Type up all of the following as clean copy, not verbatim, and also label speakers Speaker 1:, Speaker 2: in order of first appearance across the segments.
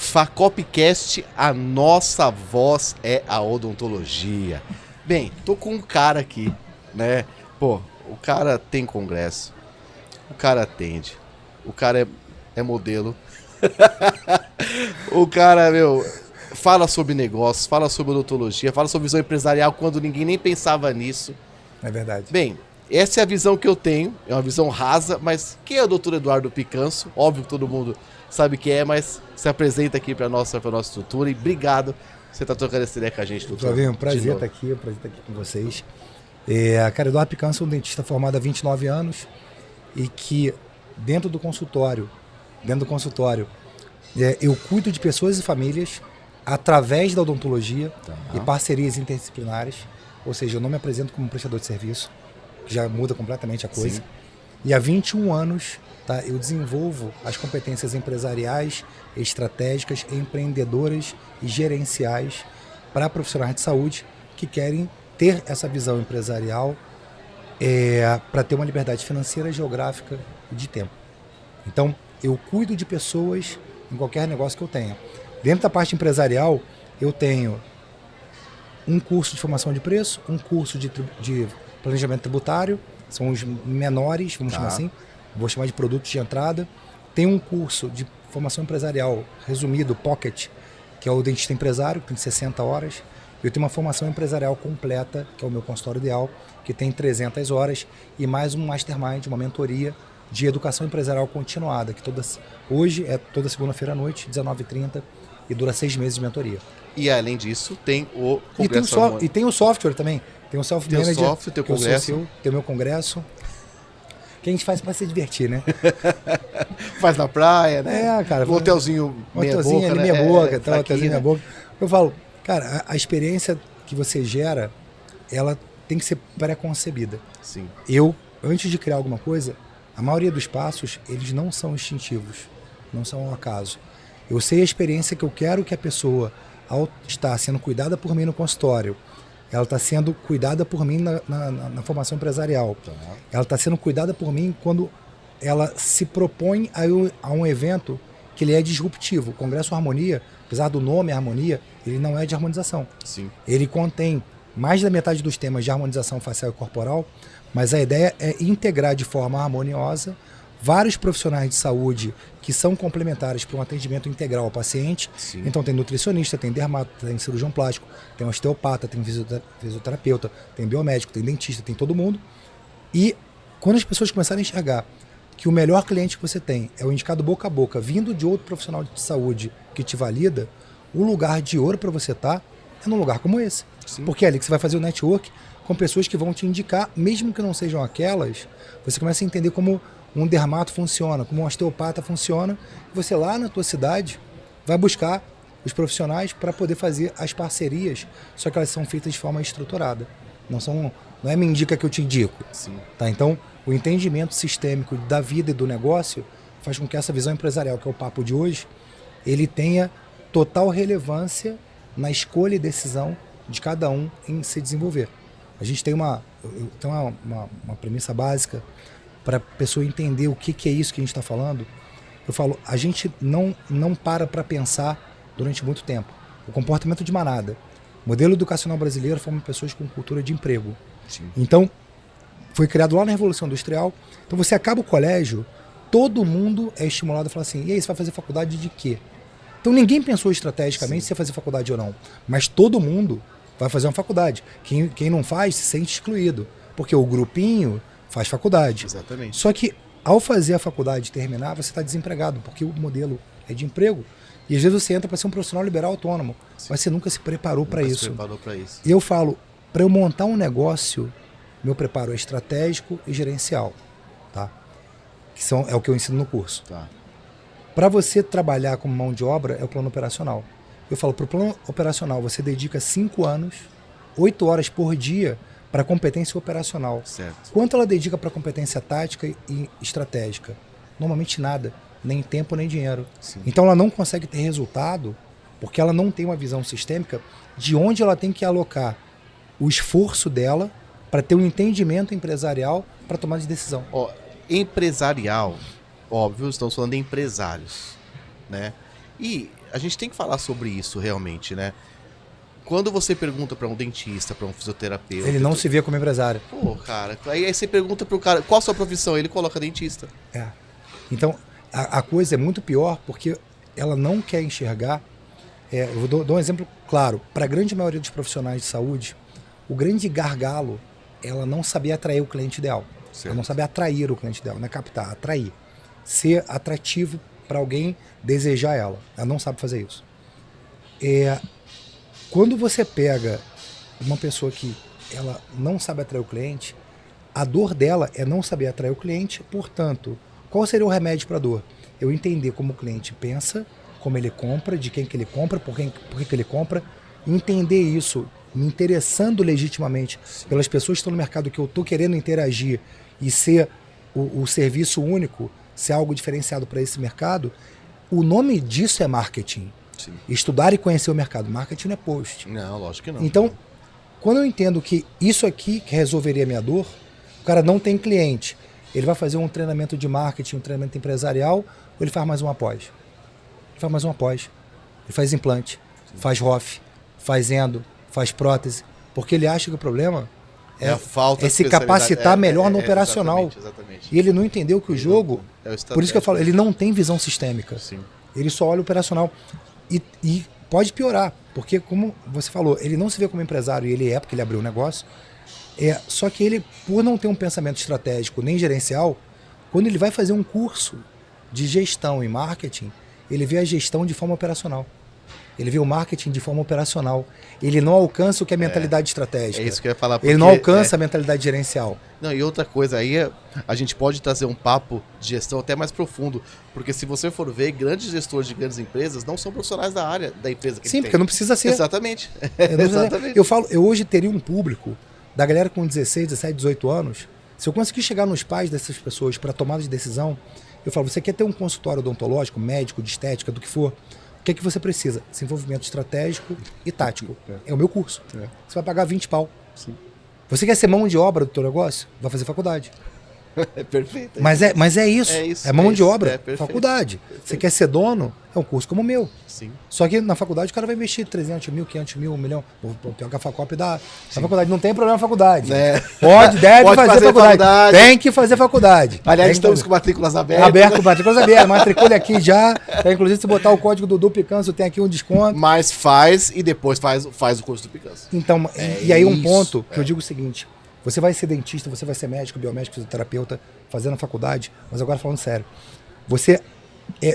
Speaker 1: Facopcast, a nossa voz é a odontologia. Bem, tô com um cara aqui, né? Pô, o cara tem congresso, o cara atende, o cara é modelo, o cara, fala sobre negócios, fala sobre odontologia, fala sobre visão empresarial quando ninguém nem pensava nisso.
Speaker 2: É verdade.
Speaker 1: Bem, essa é a visão que eu tenho, é uma visão rasa, mas quem é o Dr. Eduardo Picanso? Óbvio que todo mundo sabe quem é, mas se apresenta aqui para nossa estrutura e obrigado por você estar trocando essa ideia com a gente, doutor.
Speaker 2: Flavinho, prazer estar aqui com vocês. Cara, Eduardo Picanso é um dentista formado há 29 anos e que dentro do consultório, eu cuido de pessoas e famílias através da odontologia e parcerias interdisciplinares, ou seja, eu não me apresento como prestador de serviço, que já muda completamente a coisa. Sim. E há 21 anos, tá, eu desenvolvo as competências empresariais, estratégicas, empreendedoras e gerenciais para profissionais de saúde que querem ter essa visão empresarial para ter uma liberdade financeira, geográfica e de tempo. Então, eu cuido de pessoas em qualquer negócio que eu tenha. Dentro da parte empresarial, eu tenho um curso de formação de preço, um curso de planejamento tributário, são os menores, vamos chamar assim, vou chamar de produtos de entrada. Tem um curso de formação empresarial, resumido, Pocket, que é o dentista empresário, que tem 60 horas. Eu tenho uma formação empresarial completa, que é o meu consultório ideal, que tem 300 horas, e mais um mastermind, uma mentoria de educação empresarial continuada, que hoje é toda segunda-feira à noite, 19h30, e dura 6 meses de mentoria.
Speaker 1: E além disso, tem o
Speaker 2: congresso. E tem o software também. Tem o self-manager,
Speaker 1: tem o congresso.
Speaker 2: Tem o meu congresso. Que a gente faz para se divertir, né?
Speaker 1: Faz na praia, né?
Speaker 2: Cara.
Speaker 1: Um hotelzinho meia boca, né?
Speaker 2: Meia boca, tá, um hotelzinho meia boca. Eu falo, cara, a experiência que você gera, ela tem que ser pré-concebida.
Speaker 1: Sim.
Speaker 2: Eu, antes de criar alguma coisa, a maioria dos passos, eles não são instintivos, não são ao acaso. Eu sei a experiência que eu quero que a pessoa, ao estar sendo cuidada por mim no consultório, ela está sendo cuidada por mim na formação empresarial. Ela está sendo cuidada por mim quando ela se propõe a um evento que ele é disruptivo. O Congresso Harmonia, apesar do nome Harmonia, ele não é de harmonização.
Speaker 1: Sim.
Speaker 2: Ele contém mais da metade dos temas de harmonização facial e corporal, mas a ideia é integrar de forma harmoniosa vários profissionais de saúde que são complementares para um atendimento integral ao paciente. Sim. Então tem nutricionista, tem dermato, tem cirurgião plástico, tem osteopata, tem fisioterapeuta, tem biomédico, tem dentista, tem todo mundo. E quando as pessoas começarem a enxergar que o melhor cliente que você tem é o indicado boca a boca, vindo de outro profissional de saúde que te valida, o lugar de ouro para você estar é num lugar como esse. Sim. Porque é ali que você vai fazer o network com pessoas que vão te indicar, mesmo que não sejam aquelas, você começa a entender como um dermato funciona, como um osteopata funciona, e você lá na tua cidade vai buscar os profissionais para poder fazer as parcerias, só que elas são feitas de forma estruturada. Não é me indica que eu te indico.
Speaker 1: Sim.
Speaker 2: Tá? Então, o entendimento sistêmico da vida e do negócio faz com que essa visão empresarial, que é o papo de hoje, ele tenha total relevância na escolha e decisão de cada um em se desenvolver. A gente tem uma premissa básica para a pessoa entender o que é isso que a gente está falando. Eu falo, a gente não para pensar durante muito tempo. O comportamento de manada. O modelo educacional brasileiro forma pessoas com cultura de emprego.
Speaker 1: Sim.
Speaker 2: Então, foi criado lá na Revolução Industrial. Então, você acaba o colégio, todo mundo é estimulado a falar assim, e aí, você vai fazer faculdade de quê? Então, ninguém pensou estrategicamente se ia fazer faculdade ou não. Mas todo mundo vai fazer uma faculdade. Quem não faz se sente excluído. Porque o grupinho faz faculdade.
Speaker 1: Exatamente.
Speaker 2: Só que, ao fazer a faculdade e terminar, você está desempregado, porque o modelo é de emprego. E às vezes você entra para ser um profissional liberal autônomo, mas você nunca se preparou para isso. E eu falo, para eu montar um negócio, meu preparo é estratégico e gerencial. Tá? É o que eu ensino no curso.
Speaker 1: Tá.
Speaker 2: Para você trabalhar como mão de obra, é o plano operacional. Eu falo, para o plano operacional, você dedica 5 anos, 8 horas por dia, para competência operacional.
Speaker 1: Certo.
Speaker 2: Quanto ela dedica para competência tática e estratégica? Normalmente nada, nem tempo nem dinheiro.
Speaker 1: Sim.
Speaker 2: Então ela não consegue ter resultado porque ela não tem uma visão sistêmica de onde ela tem que alocar o esforço dela para ter um entendimento empresarial para tomar de decisão.
Speaker 1: Empresarial, óbvio, estamos falando de empresários, né? E a gente tem que falar sobre isso realmente, né? Quando você pergunta pra um dentista, pra um fisioterapeuta...
Speaker 2: Ele não se vê como empresário.
Speaker 1: Pô, cara, aí você pergunta pro cara, qual a sua profissão? Ele coloca dentista.
Speaker 2: Então, a coisa é muito pior porque ela não quer enxergar... eu dou um exemplo claro. Para a grande maioria dos profissionais de saúde, o grande gargalo é ela não saber atrair o cliente ideal.
Speaker 1: Certo.
Speaker 2: Ela não saber atrair o cliente ideal, não é captar, atrair. Ser atrativo para alguém desejar ela. Ela não sabe fazer isso. Quando você pega uma pessoa que ela não sabe atrair o cliente, a dor dela é não saber atrair o cliente, portanto, qual seria o remédio para a dor? Eu entender como o cliente pensa, como ele compra, de quem que ele compra, por que ele compra, entender isso, me interessando legitimamente pelas pessoas que estão no mercado que eu estou querendo interagir e ser o serviço único, ser algo diferenciado para esse mercado, o nome disso é marketing.
Speaker 1: Sim.
Speaker 2: Estudar e conhecer o mercado. Marketing não é post.
Speaker 1: Não, lógico que não.
Speaker 2: Então, quando eu entendo que isso aqui que resolveria a minha dor, o cara não tem cliente, ele vai fazer um treinamento de marketing, um treinamento empresarial, ou ele faz mais uma pós? Ele faz mais uma pós. Ele faz implante, faz ROF, faz endo, faz prótese, porque ele acha que o problema
Speaker 1: a falta de
Speaker 2: se capacitar melhor no operacional.
Speaker 1: Exatamente.
Speaker 2: E ele não entendeu que o jogo, por isso que eu falo, ele não tem visão sistêmica.
Speaker 1: Sim.
Speaker 2: Ele só olha o operacional. E pode piorar, porque como você falou, ele não se vê como empresário, e ele porque ele abriu o negócio, só que ele, por não ter um pensamento estratégico nem gerencial, quando ele vai fazer um curso de gestão e marketing, ele vê a gestão de forma operacional. Ele vê o marketing de forma operacional. Ele não alcança o que é mentalidade estratégica.
Speaker 1: É isso que eu ia falar.
Speaker 2: Ele não alcança a mentalidade gerencial.
Speaker 1: Não, e outra coisa, aí a gente pode trazer um papo de gestão até mais profundo. Porque se você for ver, grandes gestores de grandes empresas não são profissionais da área da empresa que
Speaker 2: Sim, porque não precisa ser.
Speaker 1: Exatamente.
Speaker 2: Exatamente. Eu hoje teria um público da galera com 16, 17, 18 anos. Se eu conseguir chegar nos pais dessas pessoas para tomada de decisão, eu falo, você quer ter um consultório odontológico, médico, de estética, do que for, o que é que você precisa? Desenvolvimento estratégico e tático. É o meu curso. Você vai pagar 20 pau.
Speaker 1: Sim.
Speaker 2: Você quer ser mão de obra do teu negócio? Vai fazer faculdade.
Speaker 1: É perfeito.
Speaker 2: Mas é isso. É mão de obra, faculdade.
Speaker 1: Perfeito.
Speaker 2: Você quer ser dono? É um curso como o meu.
Speaker 1: Sim.
Speaker 2: Só que na faculdade o cara vai investir 300 mil, 500 mil, 1 milhão. Pior que a Facop dá. Na faculdade não tem problema na faculdade. Deve fazer faculdade. Tem que fazer faculdade.
Speaker 1: Aliás, estamos com matrículas abertas.
Speaker 2: Aberto, matrículas abertas. Matricule aqui já. Inclusive, se botar o código do Picanço, tem aqui um desconto.
Speaker 1: Mas faz e depois faz o curso do Picanço.
Speaker 2: Então, e aí um ponto que eu digo o seguinte. Você vai ser dentista, você vai ser médico, biomédico, fisioterapeuta, fazendo a faculdade, mas agora falando sério.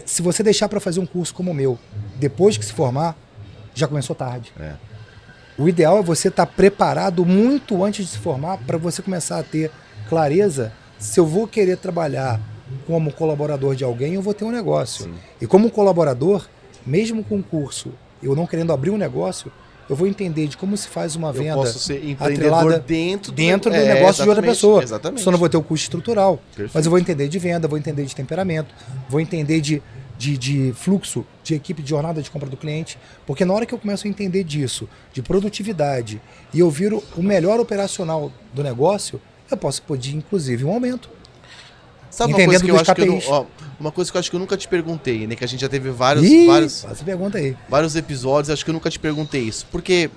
Speaker 2: Se você deixar para fazer um curso como o meu, depois que se formar, já começou tarde. O ideal é você estar preparado muito antes de se formar para você começar a ter clareza se eu vou querer trabalhar como colaborador de alguém, eu vou ter um negócio. Sim. E como colaborador, mesmo com curso, eu não querendo abrir um negócio, eu vou entender de como se faz uma venda. Eu
Speaker 1: posso ser empreendedor dentro do
Speaker 2: negócio de outra pessoa.
Speaker 1: Exatamente.
Speaker 2: Só não vou ter o custo estrutural.
Speaker 1: Perfeito.
Speaker 2: Mas eu vou entender de venda, vou entender de temperamento, vou entender de fluxo, de equipe, de jornada de compra do cliente. Porque na hora que eu começo a entender disso, de produtividade, e eu viro o melhor operacional do negócio, eu posso pedir, inclusive, um aumento.
Speaker 1: Sabe uma coisa que eu acho que uma coisa que eu acho que eu nunca te perguntei, né? Que a gente já teve vários
Speaker 2: essa pergunta aí.
Speaker 1: Vários episódios, acho que eu nunca te perguntei isso. Porque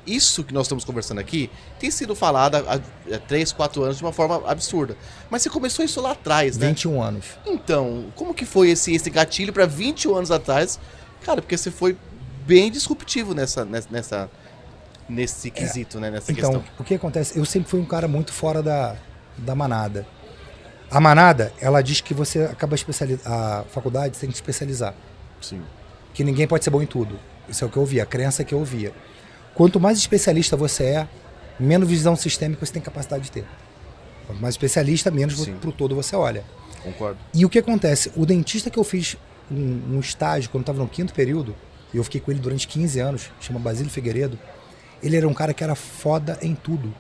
Speaker 1: isso que nós estamos conversando aqui tem sido falado há 3, 4 anos de uma forma absurda. Mas você começou isso lá atrás, né?
Speaker 2: 21 anos.
Speaker 1: Então, como que foi esse gatilho para 21 anos atrás? Cara, porque você foi bem disruptivo nesse quesito, né? Nessa questão.
Speaker 2: Então, o que acontece? Eu sempre fui um cara muito fora da manada. A manada, ela diz que você acaba a faculdade, você tem que especializar.
Speaker 1: Sim.
Speaker 2: Que ninguém pode ser bom em tudo. Isso é o que eu ouvia, a crença que eu ouvia. Quanto mais especialista você é, menos visão sistêmica você tem capacidade de ter. Quanto mais especialista, menos pro todo você olha.
Speaker 1: Concordo.
Speaker 2: E o que acontece? O dentista que eu fiz um estágio, quando eu estava no 5º período, e eu fiquei com ele durante 15 anos, chama Basílio Figueiredo, ele era um cara que era foda em tudo.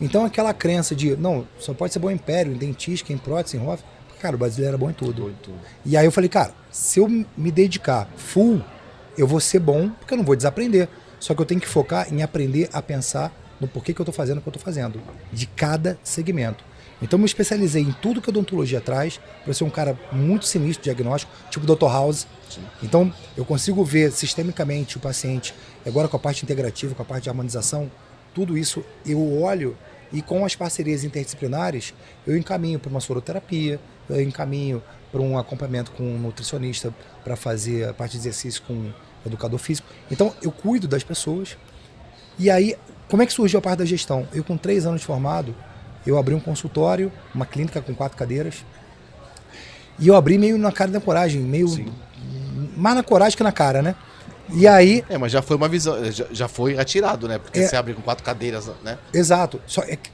Speaker 2: Então aquela crença de, não, só pode ser bom em pério, em dentística, em prótese, em ROF. Cara, o brasileiro era bom em tudo. E aí eu falei, cara, se eu me dedicar full, eu vou ser bom, porque eu não vou desaprender. Só que eu tenho que focar em aprender a pensar no porquê que eu estou fazendo o que eu estou fazendo, de cada segmento. Então eu me especializei em tudo que a odontologia traz, para ser um cara muito sinistro de diagnóstico, tipo Dr. House. Sim. Então eu consigo ver sistemicamente o paciente, agora com a parte integrativa, com a parte de harmonização, tudo isso eu olho e com as parcerias interdisciplinares eu encaminho para uma soroterapia, eu encaminho para um acompanhamento com um nutricionista para fazer a parte de exercício com um educador físico. Então eu cuido das pessoas. E aí, como é que surgiu a parte da gestão? Eu com 3 anos de formado, eu abri um consultório, uma clínica com 4 cadeiras. E eu abri meio na cara da coragem, meio Sim. mais na coragem que na cara, né? E aí...
Speaker 1: mas já foi uma visão, já foi atirado, né? Porque você abre com 4 cadeiras, né?
Speaker 2: Exato.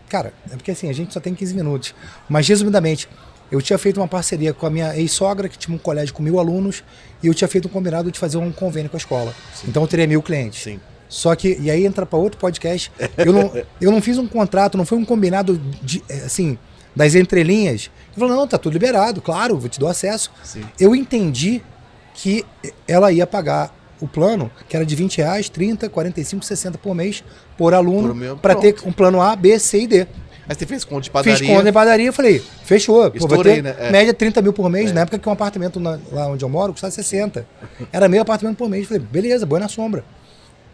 Speaker 2: Cara, é porque assim, a gente só tem 15 minutos. Mas, resumidamente, eu tinha feito uma parceria com a minha ex-sogra, que tinha um colégio com 1000 alunos, e eu tinha feito um combinado de fazer um convênio com a escola. Sim. Então eu teria 1000 clientes.
Speaker 1: Sim.
Speaker 2: Só que, e aí entra para outro podcast, eu não fiz um contrato, não foi um combinado de, assim, das entrelinhas. Eu falei, não, tá tudo liberado, claro, vou te dar acesso.
Speaker 1: Sim.
Speaker 2: Eu entendi que ela ia pagar o plano, que era de R$20, 30, 45, 60 por mês, por aluno, para ter um plano A, B, C e D.
Speaker 1: Mas você fez conta de padaria?
Speaker 2: Fiz conta de padaria, eu falei, fechou.
Speaker 1: Estourei,
Speaker 2: vai ter média 30 mil por mês, na época que um apartamento lá onde eu moro custava 60. Era meio apartamento por mês. Eu falei, beleza, boa na sombra.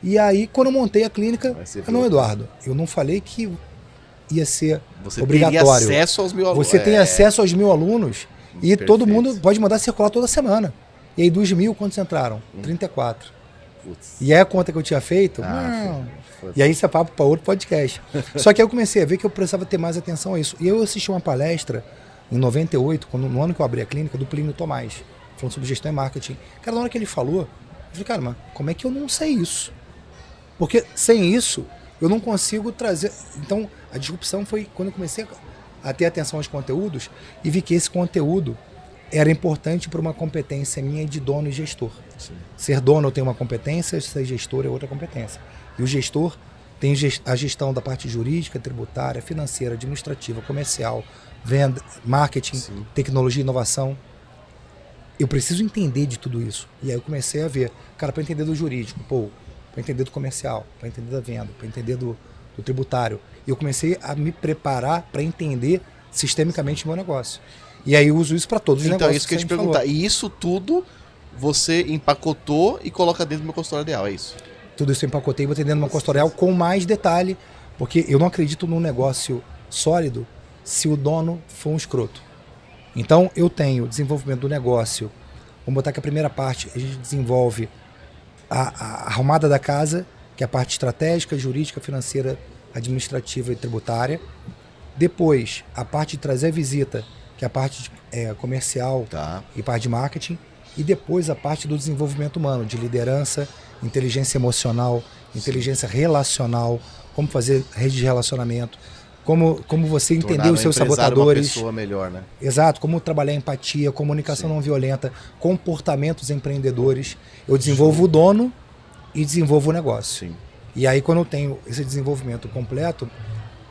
Speaker 2: E aí, quando eu montei a clínica, não, Eduardo, eu não falei que ia ser
Speaker 1: você
Speaker 2: obrigatório.
Speaker 1: Você tem acesso aos 1000 alunos.
Speaker 2: Você tem acesso aos 1000 alunos e perfeito. Todo mundo pode mandar circular toda semana. E aí, dos 1000, quantos entraram? 34. Putz. E é a conta que eu tinha feito? E aí, isso é papo para outro podcast. Só que aí eu comecei a ver que eu precisava ter mais atenção a isso. E eu assisti uma palestra em 98, no ano que eu abri a clínica, do Plínio Tomás, falando sobre gestão e marketing. Cara, na hora que ele falou, eu falei, cara, mas como é que eu não sei isso? Porque sem isso, eu não consigo trazer... Então, a disrupção foi quando eu comecei a ter atenção aos conteúdos e vi que esse conteúdo era importante para uma competência minha de dono e gestor. Sim. Ser dono eu tenho uma competência, ser gestor é outra competência. E o gestor tem a gestão da parte jurídica, tributária, financeira, administrativa, comercial, venda, marketing, Sim. tecnologia e inovação. Eu preciso entender de tudo isso. E aí eu comecei a ver, cara, para entender do jurídico, para entender do comercial, para entender da venda, para entender do tributário. E eu comecei a me preparar para entender sistemicamente o meu negócio. E aí eu uso isso para todos os negócios.
Speaker 1: Então, isso que eu ia te perguntar. E isso tudo você empacotou e coloca dentro do meu consultorial, é isso?
Speaker 2: Tudo isso eu empacotei e botei dentro do meu consultorial com mais detalhe, porque eu não acredito num negócio sólido se o dono for um escroto. Então, eu tenho desenvolvimento do negócio. Vamos botar que a primeira parte, a gente desenvolve a arrumada da casa, que é a parte estratégica, jurídica, financeira, administrativa e tributária. Depois, a parte de trazer a visita, que é a parte comercial e parte de marketing. E depois a parte do desenvolvimento humano, de liderança, inteligência emocional, inteligência relacional, como fazer rede de relacionamento, como você entender os seus sabotadores.
Speaker 1: Uma pessoa melhor, né?
Speaker 2: Exato, como trabalhar empatia, comunicação não violenta, comportamentos empreendedores. Eu desenvolvo o dono e desenvolvo o negócio. Sim. E aí, quando eu tenho esse desenvolvimento completo,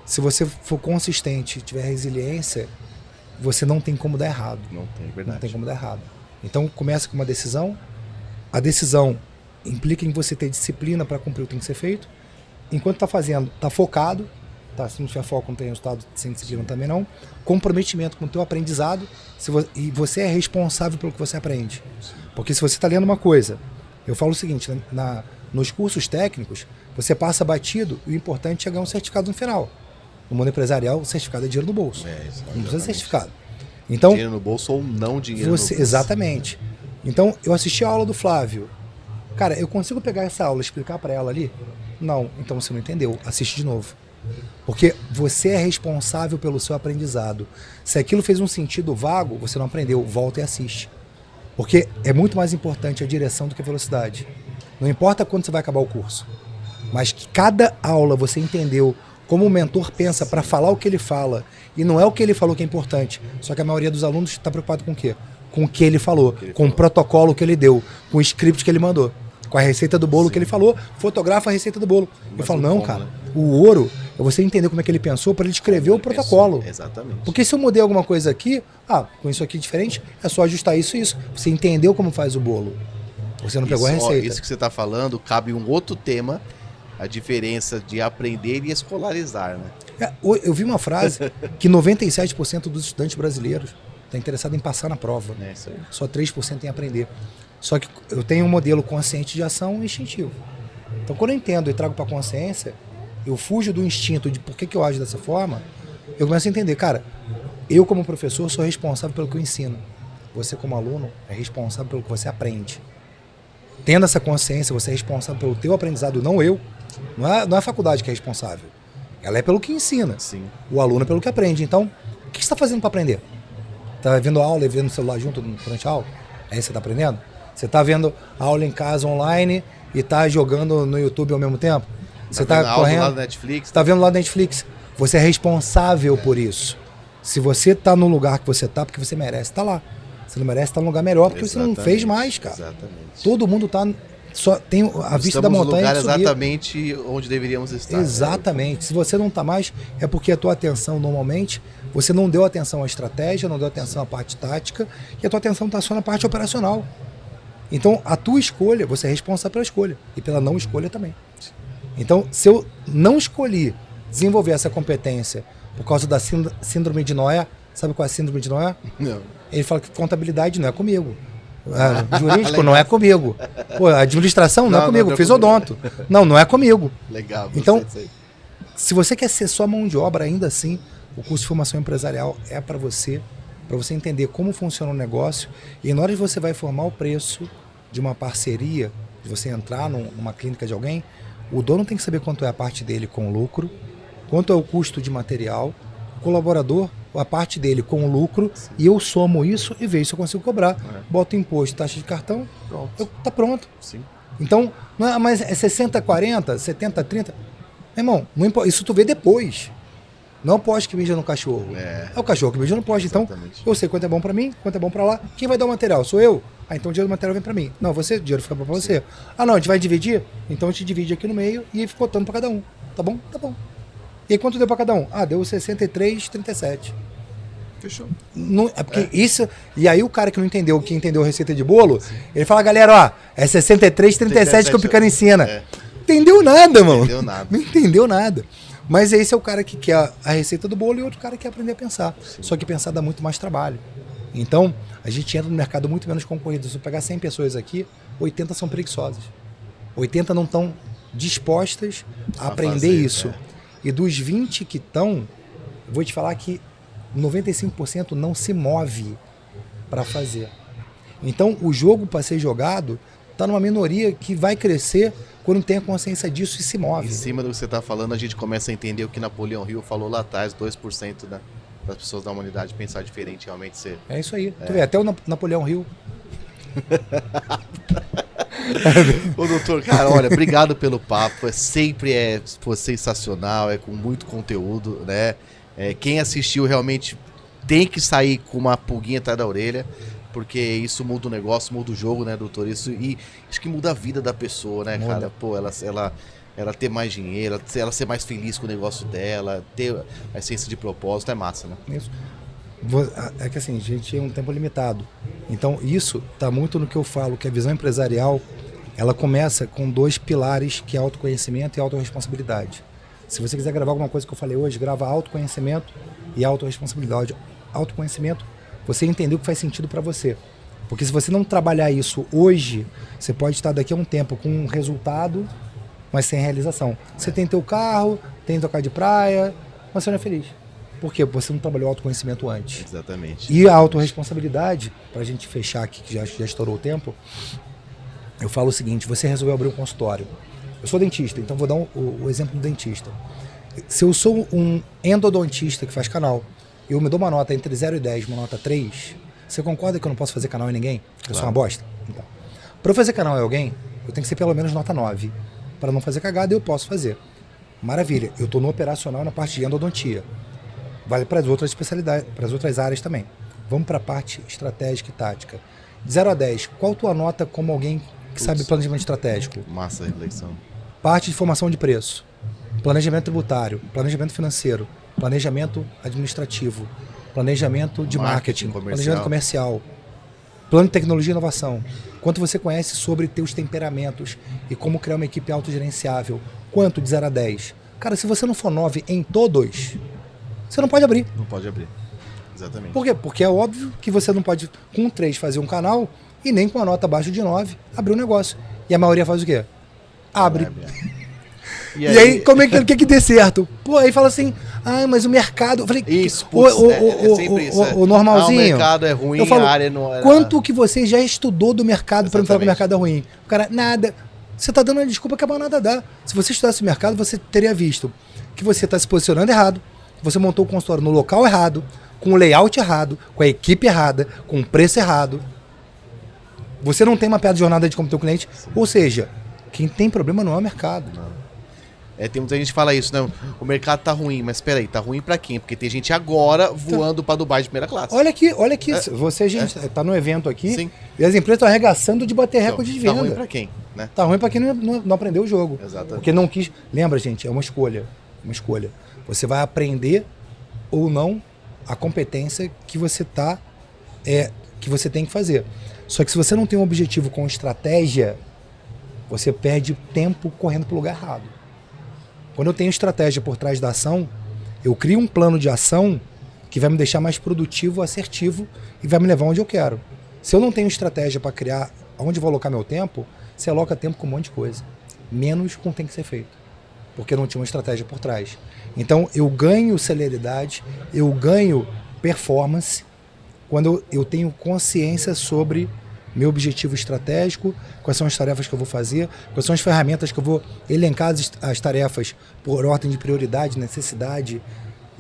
Speaker 2: se você for consistente, tiver resiliência, você não tem como dar errado.
Speaker 1: Não tem, verdade.
Speaker 2: Não tem como dar errado. Então, começa com uma decisão. A decisão implica em você ter disciplina para cumprir o que tem que ser feito. Enquanto está fazendo, está focado. Tá? Se não tiver foco, não tem resultado, sem disciplina também não. Comprometimento com o teu aprendizado. E você é responsável pelo que você aprende. Porque se você está lendo uma coisa, eu falo o seguinte, nos cursos técnicos, você passa batido, e o importante é ganhar um certificado no final. No mundo empresarial, o certificado é dinheiro no bolso. Não precisa ser certificado. Então,
Speaker 1: dinheiro no bolso ou não dinheiro no bolso.
Speaker 2: Exatamente. Então, eu assisti a aula do Flávio. Cara, eu consigo pegar essa aula e explicar para ela ali? Não. Então você não entendeu. Assiste de novo. Porque você é responsável pelo seu aprendizado. Se aquilo fez um sentido vago, você não aprendeu. Volta e assiste. Porque é muito mais importante a direção do que a velocidade. Não importa quando você vai acabar o curso. Mas que cada aula você entendeu como o mentor pensa para falar o que ele fala. E não é o que ele falou que é importante. Só que a maioria dos alunos está preocupado com o quê? Com o que ele falou, com o protocolo que ele deu, com o script que ele mandou, com a receita do bolo que ele falou, fotografa a receita do bolo. Eu falo, não, cara, o ouro é você entender como é que ele pensou para ele escrever o protocolo.
Speaker 1: Exatamente.
Speaker 2: Porque se eu mudei alguma coisa aqui, com isso aqui diferente, é só ajustar isso e isso. Você entendeu como faz o bolo. Você não pegou a receita.
Speaker 1: Isso que você está falando cabe um outro tema a diferença de aprender e escolarizar, né?
Speaker 2: Eu vi uma frase que 97% dos estudantes brasileiros estão interessados em passar na prova.
Speaker 1: É isso aí.
Speaker 2: Só 3% em aprender. Só que eu tenho um modelo consciente de ação e instintivo. Então, quando eu entendo e trago para a consciência, eu fujo do instinto de por que eu ajo dessa forma, eu começo a entender, cara, eu como professor sou responsável pelo que eu ensino. Você como aluno é responsável pelo que você aprende. Tendo essa consciência, você é responsável pelo teu aprendizado, não eu. Não é a faculdade que é responsável. Ela é pelo que ensina.
Speaker 1: Sim.
Speaker 2: O aluno é pelo que aprende. Então, o que você está fazendo para aprender? Está vendo aula e vendo o celular junto durante a aula? É isso que você está aprendendo? Você está vendo aula em casa online e está jogando no YouTube ao mesmo tempo? Você está correndo?
Speaker 1: Lá do Netflix?
Speaker 2: Está vendo lá do Netflix? Você é responsável por isso. Se você está no lugar que você está, porque você merece estar lá. Você não merece estar num lugar melhor porque você não fez mais, cara.
Speaker 1: Exatamente.
Speaker 2: Todo mundo está... Só tem a vista da montanha
Speaker 1: no lugar exatamente onde deveríamos estar.
Speaker 2: Exatamente. Se você não está mais, é porque a tua atenção normalmente, você não deu atenção à estratégia, não deu atenção à parte tática, e a tua atenção está só na parte operacional. Então, a tua escolha, você é responsável pela escolha e pela não escolha também. Então, se eu não escolhi desenvolver essa competência por causa da síndrome de Noé, sabe qual é a síndrome de Noé?
Speaker 1: Não.
Speaker 2: Ele fala que contabilidade não é comigo. Jurídico não é comigo. Pô, administração não é comigo. Fiz odonto. Não é comigo.
Speaker 1: Legal.
Speaker 2: Então, se você quer ser só mão de obra, ainda assim, o curso de formação empresarial é para você entender como funciona o negócio. E na hora que você vai formar o preço de uma parceria, de você entrar numa clínica de alguém, o dono tem que saber quanto é a parte dele com lucro, quanto é o custo de material, o colaborador, a parte dele com o lucro, sim, e eu somo isso e vejo se eu consigo cobrar. Boto imposto, taxa de cartão, tá pronto.
Speaker 1: Sim.
Speaker 2: Então, não é, mas é 60-40, 70-30. Meu irmão, não importa, isso tu vê depois. Não é o poste que mija no cachorro. É o cachorro que mija no poste. Então, eu sei quanto é bom pra mim, quanto é bom pra lá. Quem vai dar o material? Sou eu? Ah, então o dinheiro do material vem pra mim. Não, você, o dinheiro fica pra você. Sim. Ah, não, a gente vai dividir? Então a gente divide aqui no meio e fica botando pra cada um. Tá bom? Tá bom. E aí, quanto deu pra cada um? Ah, deu 63,37.
Speaker 1: Fechou.
Speaker 2: Não, é porque isso... E aí o cara que não entendeu, que entendeu a receita de bolo, sim, ele fala, galera, ó, é 63,37 que o Picano ensina. É. Entendeu nada, mano.
Speaker 1: Entendeu nada.
Speaker 2: Não entendeu nada. Mas esse é o cara que quer a receita do bolo e outro cara que quer aprender a pensar. Sim. Só que pensar dá muito mais trabalho. Então, a gente entra no mercado muito menos concorrido. Se eu pegar 100 pessoas aqui, 80 são preguiçosas. 80 não estão dispostas a aprender isso. E dos 20 que estão, vou te falar que 95% não se move para fazer. Então, o jogo para ser jogado está numa minoria que vai crescer quando tem a consciência disso e se move.
Speaker 1: Em cima do que você está falando, a gente começa a entender o que Napoleão Hill falou lá atrás, 2% das pessoas da humanidade pensar diferente, realmente ser...
Speaker 2: É isso aí. Tu vê, até o Napoleão Hill...
Speaker 1: Ô doutor, cara, olha, obrigado pelo papo, sempre sensacional, é com muito conteúdo, né? Quem assistiu realmente tem que sair com uma pulguinha atrás da orelha, porque isso muda o negócio, muda o jogo, né, doutor? Isso, e acho que muda a vida da pessoa, né, muda. Cara? Pô, ela ter mais dinheiro, ela ser mais feliz com o negócio dela, ter a essência de propósito, é massa, né?
Speaker 2: Isso. É que assim, a gente tem um tempo limitado. Então isso está muito no que eu falo, que a visão empresarial, ela começa com 2 pilares, que é autoconhecimento e autorresponsabilidade. Se você quiser gravar alguma coisa que eu falei hoje, grava autoconhecimento e autorresponsabilidade. Autoconhecimento, você entender o que faz sentido para você. Porque se você não trabalhar isso hoje, você pode estar daqui a um tempo com um resultado, mas sem realização. Você tem teu carro, tem teu carro de praia, mas você não é feliz. Por quê? Você não trabalhou autoconhecimento antes.
Speaker 1: Exatamente.
Speaker 2: E a autorresponsabilidade, para a gente fechar aqui, que já estourou o tempo, eu falo o seguinte, você resolveu abrir um consultório. Eu sou dentista, então vou dar o exemplo do dentista. Se eu sou um endodontista que faz canal, e eu me dou uma nota entre 0 e 10, uma nota 3, você concorda que eu não posso fazer canal em ninguém? Que eu sou uma bosta? Então, para eu fazer canal em alguém, eu tenho que ser pelo menos nota 9. Para não fazer cagada, eu posso fazer. Maravilha, eu estou no operacional na parte de endodontia. Vale para as outras especialidades, para as outras áreas também. Vamos para a parte estratégica e tática. De 0 a 10, qual a tua nota como alguém que sabe planejamento estratégico?
Speaker 1: Massa a eleição.
Speaker 2: Parte de formação de preço, planejamento tributário, planejamento financeiro, planejamento administrativo, planejamento de marketing, planejamento comercial. Plano de tecnologia e inovação. Quanto você conhece sobre teus temperamentos e como criar uma equipe autogerenciável? Quanto de 0 a 10? Cara, se você não for 9 em todos, você não pode abrir.
Speaker 1: Não pode abrir. Exatamente.
Speaker 2: Por quê? Porque é óbvio que você não pode, com 3, fazer um canal e nem com a nota abaixo de 9 abrir um negócio. E a maioria faz o quê? Abre. E aí, como é que dê certo? Pô, aí fala assim, mas o mercado... Eu falei,
Speaker 1: isso, putz,
Speaker 2: o normalzinho.
Speaker 1: O mercado é ruim,
Speaker 2: eu falo,
Speaker 1: a área não é...
Speaker 2: Quanto que você já estudou do mercado para me falar que o mercado é ruim? O cara, nada. Você tá dando uma desculpa que a nada dá. Se você estudasse o mercado, você teria visto que você está se posicionando errado, você montou o consultório no local errado, com o layout errado, com a equipe errada, com o preço errado. Você não tem uma piada de jornada de como teu cliente. Sim. Ou seja, quem tem problema não é o mercado.
Speaker 1: Não. Tem muita gente que fala isso, não, o mercado tá ruim, mas peraí, tá ruim pra quem? Porque tem gente agora voando pra Dubai de primeira classe.
Speaker 2: Olha aqui, você, gente, tá no evento aqui. Sim. E as empresas estão arregaçando de bater recorde de venda.
Speaker 1: Tá ruim pra quem? Né?
Speaker 2: Tá ruim pra quem não aprendeu o jogo.
Speaker 1: Exatamente.
Speaker 2: Porque não quis. Lembra, gente, é uma escolha. Uma escolha. Você vai aprender ou não a competência que você que você tem que fazer. Só que se você não tem um objetivo com estratégia, você perde tempo correndo pro lugar errado. Quando eu tenho estratégia por trás da ação, eu crio um plano de ação que vai me deixar mais produtivo, assertivo e vai me levar onde eu quero. Se eu não tenho estratégia para criar onde vou alocar meu tempo, você aloca tempo com um monte de coisa. Menos com o que tem que ser feito. Porque não tinha uma estratégia por trás. Então eu ganho celeridade, eu ganho performance quando eu tenho consciência sobre meu objetivo estratégico, quais são as tarefas que eu vou fazer, quais são as ferramentas que eu vou elencar as tarefas por ordem de prioridade, necessidade.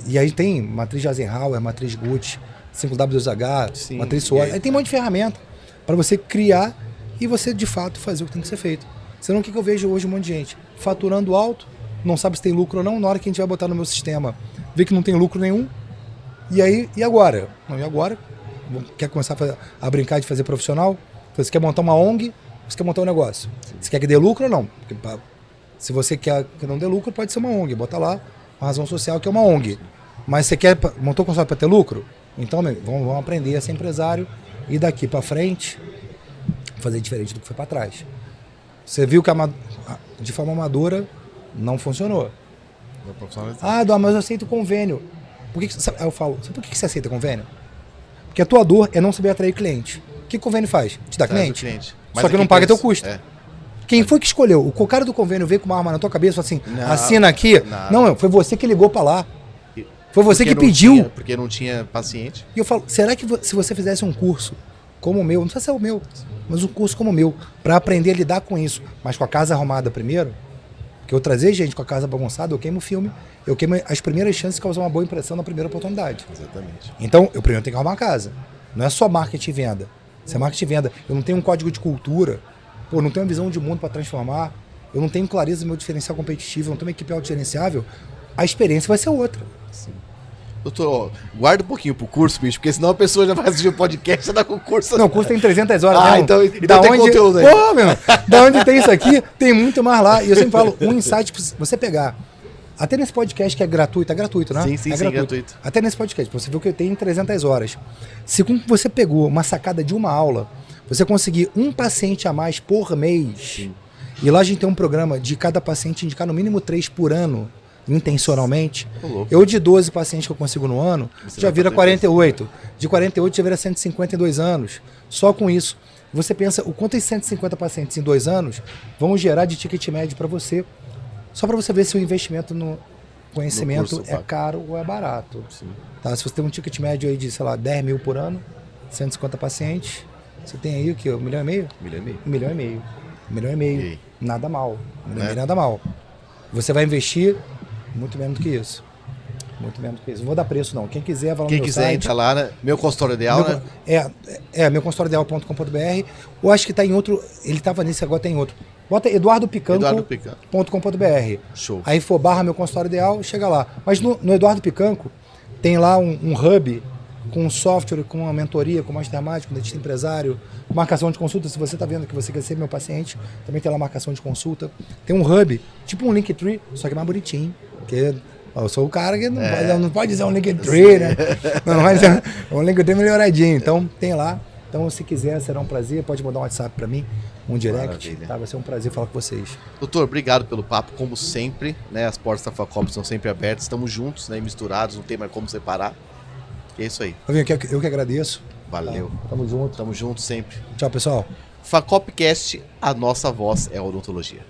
Speaker 2: E aí tem matriz de Eisenhower, matriz Guth, 5W2H, sim, matriz SWOT. Aí tem um monte de ferramenta para você criar e você, de fato, fazer o que tem que ser feito. Senão o que eu vejo hoje um monte de gente faturando alto, não sabe se tem lucro ou não, na hora que a gente vai botar no meu sistema, vê que não tem lucro nenhum, e aí, e agora? Não, e agora? Quer começar a brincar de fazer profissional? Você quer montar uma ONG? Você quer montar um negócio? Sim. Você quer que dê lucro ou não? Porque, se você quer que não dê lucro, pode ser uma ONG. Bota lá uma razão social que é uma ONG. Mas você quer montou o consórcio para ter lucro? Então, vamos aprender a ser empresário e daqui para frente fazer diferente do que foi para trás. Você viu que de forma amadora não funcionou. Mas eu aceito convênio. Eu falo, por que você aceita convênio? Porque a tua dor é não saber atrair cliente. O que o convênio faz? Te dá cliente. Só que não paga teu custo. Quem foi que escolheu? O cara do convênio veio com uma arma na tua cabeça e falou assim, assina aqui. Não, foi você que ligou para lá. Foi você que pediu.
Speaker 1: Porque não tinha paciente.
Speaker 2: E eu falo, será que se você fizesse um curso como o meu, não precisa ser o meu, mas um curso como o meu, para aprender a lidar com isso, mas com a casa arrumada primeiro, porque eu trazer gente com a casa bagunçada, eu queimo o filme, eu queimo as primeiras chances de causar uma boa impressão na primeira oportunidade.
Speaker 1: Exatamente.
Speaker 2: Então, eu primeiro tenho que arrumar a casa. Não é só marketing e venda. Se é marketing e venda, eu não tenho um código de cultura, não tenho uma visão de mundo para transformar, eu não tenho clareza do meu diferencial competitivo, eu não tenho uma equipe autogerenciável, a experiência vai ser outra.
Speaker 1: Sim. Doutor, guarda um pouquinho pro curso, bicho, porque senão a pessoa já vai assistir o podcast e dá com o curso.
Speaker 2: Não, o curso tem 300 horas.
Speaker 1: Ah, então tem conteúdo aí.
Speaker 2: Pô, meu, da onde tem isso aqui, tem muito mais lá. E eu sempre falo, um insight pra você pegar. Até nesse podcast que é gratuito, né?
Speaker 1: Sim,
Speaker 2: é gratuito. Até nesse podcast, você viu que tem 300 horas. Se você pegou uma sacada de uma aula, você conseguir um paciente a mais por mês, sim. E lá a gente tem um programa de cada paciente indicar no mínimo 3 por ano, intencionalmente. Eu de 12 pacientes que eu consigo no ano, você já vira 48. De 48 já vira 150 em 2 anos. Só com isso. Você pensa o quanto esses 150 pacientes em 2 anos vão gerar de ticket médio para você. Só para você ver se o investimento no conhecimento é caro ou é barato. Tá? Se você tem um ticket médio aí de, sei lá, 10 mil por ano, 150 pacientes, você tem aí o quê? 1,5 milhão? 1,5 milhão. 1,5 milhão. Nada mal. 1,5 milhão nada mal. Você vai investir muito menos do que isso. Muito menos do que isso. Não vou dar preço, não. Quem quiser, vai lá no meu site.
Speaker 1: Quem quiser, entra lá, né? Meu consultório ideal, né?
Speaker 2: Meuconsultorioideal.com.br. Eu acho que tá em outro. Ele tava nesse, agora tem outro. Bota eduardopicanco.com.br.
Speaker 1: Show.
Speaker 2: Aí for / meu consultório ideal, chega lá. Mas no Eduardo Picanco tem lá um hub com um software, com uma mentoria, com mastermind, com dentista empresário, com marcação de consulta. Se você está vendo que você quer ser meu paciente, também tem lá marcação de consulta. Tem um hub, tipo um Linktree, só que mais bonitinho. Porque eu sou o cara que não pode dizer um Linktree, né? Não, mas é um Linktree melhoradinho. Então tem lá Então, se quiser, será um prazer. Pode mandar um WhatsApp para mim, um direct.
Speaker 1: Maravilha.
Speaker 2: Tá? Vai ser um prazer falar com vocês.
Speaker 1: Doutor, obrigado pelo papo, como sempre, né? As portas da Facop são sempre abertas, estamos juntos, né? Misturados, não tem mais como separar. E é isso aí.
Speaker 2: Eu que agradeço.
Speaker 1: Valeu.
Speaker 2: Tá? Tamo junto.
Speaker 1: Tamo junto sempre.
Speaker 2: Tchau, pessoal.
Speaker 1: Facopcast, a nossa voz é a odontologia.